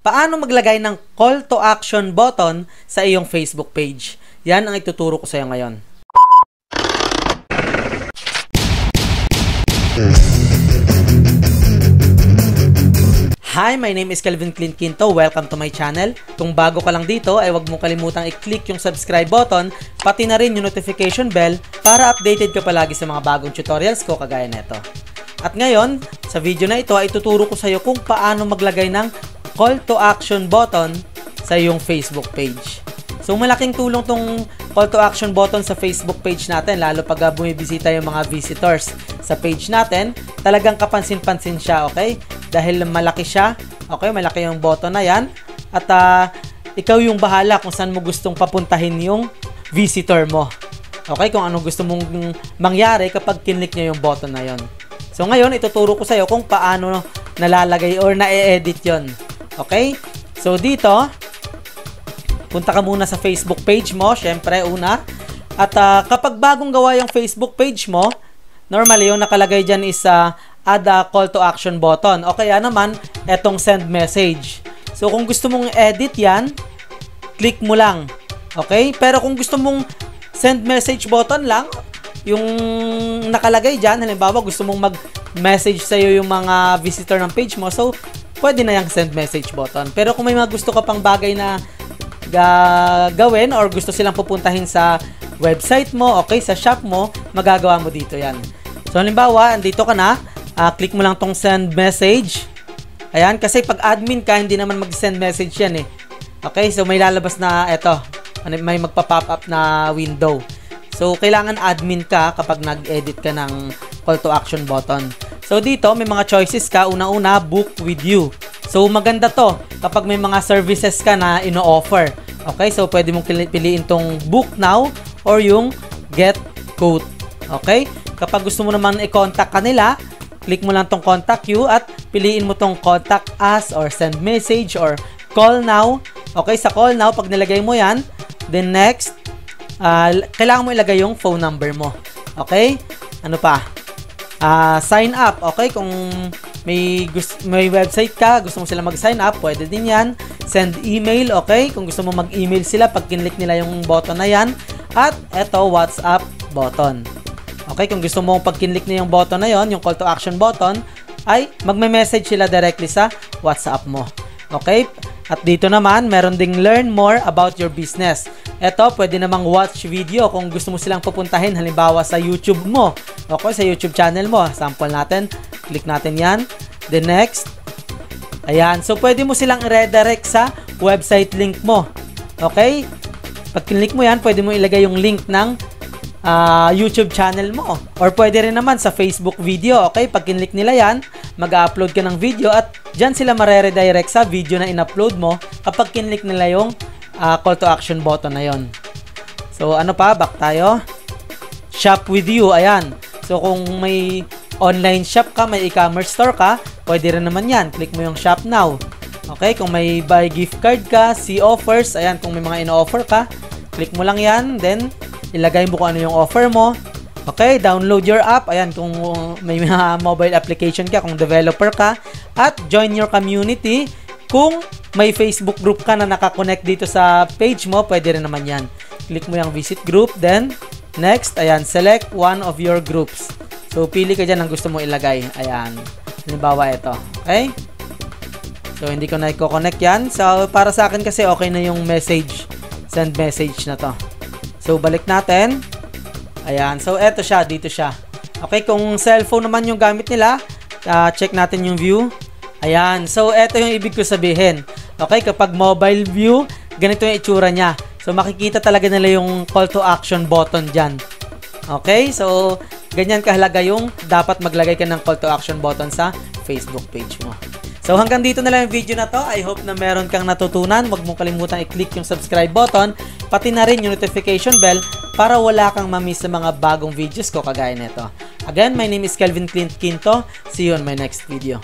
Paano maglagay ng call to action button sa iyong Facebook page? Yan ang ituturo ko sa iyo ngayon. Hi, my name is Kelvin Clint Quinto. Welcome to my channel. Kung bago ka lang dito, ay huwag mong kalimutang i-click yung subscribe button, pati na rin yung notification bell para updated ka palagi sa mga bagong tutorials ko kagaya nito. At ngayon, sa video na ito ay tuturo ko sa iyo kung paano maglagay ng call to action button sa iyong Facebook page. So malaking tulong tong call to action button sa Facebook page natin, lalo pag bumibisita yung mga visitors sa page natin. Talagang kapansin-pansin siya, okay? Dahil malaki siya, okay? Malaki yung button na yan. At ikaw yung bahala kung saan mo gustong papuntahin yung visitor mo. Okay? Kung ano gusto mong mangyari kapag kinlik niya yung button na yon. So ngayon, ituturo ko sa iyo kung paano nalalagay or na-edit yon. Okay? So dito, punta ka muna sa Facebook page mo, syempre una. At kapag bagong gawa yung Facebook page mo, normally yung nakalagay dyan is add a call to action button. O kaya naman, etong send message. So kung gusto mong edit yan, click mo lang. Okay? Pero kung gusto mong send message button lang, yung nakalagay dyan, halimbawa gusto mong mag-message sa'yo yung mga visitor ng page mo, so pwede na yung send message button. Pero kung may mga gusto ka pang bagay na gawin or gusto silang pupuntahin sa website mo, okay, sa shop mo, magagawa mo dito yan. So halimbawa, andito ka na, click mo lang tong send message. Ayan, kasi pag admin ka, hindi naman mag-send message yan eh. Okay, so may lalabas na, eto, may magpa-pop up na window. So kailangan admin ka kapag nag-edit ka ng call to action button. So dito, may mga choices ka. Una-una, book with you. So maganda to kapag may mga services ka na ino-offer. Okay, so pwede mong piliin tong book now or yung get quote. Okay, kapag gusto mo naman i-contact kanila, click mo lang tong contact you at piliin mo tong contact us or send message or call now. Okay, sa call now, pag nilagay mo yan, then next, kailangan mo ilagay yung phone number mo. Okay, ano pa? Sign up, okay? Kung may website ka, gusto mo sila mag-sign up, pwede din yan. Send email, okay? Kung gusto mo mag-email sila, pag kinlik nila yung button na yan. At eto, WhatsApp button. Okay, kung gusto mo pag kinlik na yung button na yon, yung call to action button, ay magme-message sila directly sa WhatsApp mo. Okay? At dito naman, meron ding learn more about your business. Ito, pwede namang watch video kung gusto mo silang pupuntahin, halimbawa sa YouTube mo. Okay, sa YouTube channel mo. Sample natin. Click natin yan. The next. Ayan. So, pwede mo silang redirect sa website link mo. Okay? Pag click mo yan, pwede mo ilagay yung link ng YouTube channel mo. Or pwede rin naman sa Facebook video. Okay? Pag kinlik nila yan, mag-upload ka ng video at dyan sila mareredirect sa video na in-upload mo kapag kinlik nila yung call to action button na yon. So, ano pa? Back tayo. Shop with you. Ayan. So, kung may online shop ka, may e-commerce store ka, pwede rin naman yan. Click mo yung shop now. Okay? Kung may buy gift card ka, see offers. Ayan, kung may mga in-offer ka, click mo lang yan. Then, ilagay mo kung ano yung offer mo. Okay? Download your app. Ayan, kung may mga mobile application ka, kung developer ka. At join your community. Kung may Facebook group ka na nakakonect dito sa page mo, pwede rin naman yan. Click mo yung visit group. Then, next, ayan, select one of your groups. So, pili ka dyan ang gusto mo ilagay. Ayan. Halimbawa, ito. Okay? So, hindi ko na i-connect yan. So, para sa akin kasi okay na yung message. Send message na to. So, balik natin. Ayan. So, eto siya. Dito siya. Okay, kung cellphone naman yung gamit nila, check natin yung view. Ayan. So, eto yung ibig ko sabihin. Okay, kapag mobile view, ganito yung itsura niya. So, makikita talaga nila yung call to action button dyan. Okay, so, ganyan kahalaga yung dapat maglagay ka ng call to action button sa Facebook page mo. So, hanggang dito na lang yung video na to. I hope na meron kang natutunan. Huwag mong kalimutan i-click yung subscribe button, pati na rin yung notification bell para wala kang mamiss sa mga bagong videos ko kagaya nito. Again, my name is Kelvin Clint Quinto. See you on my next video.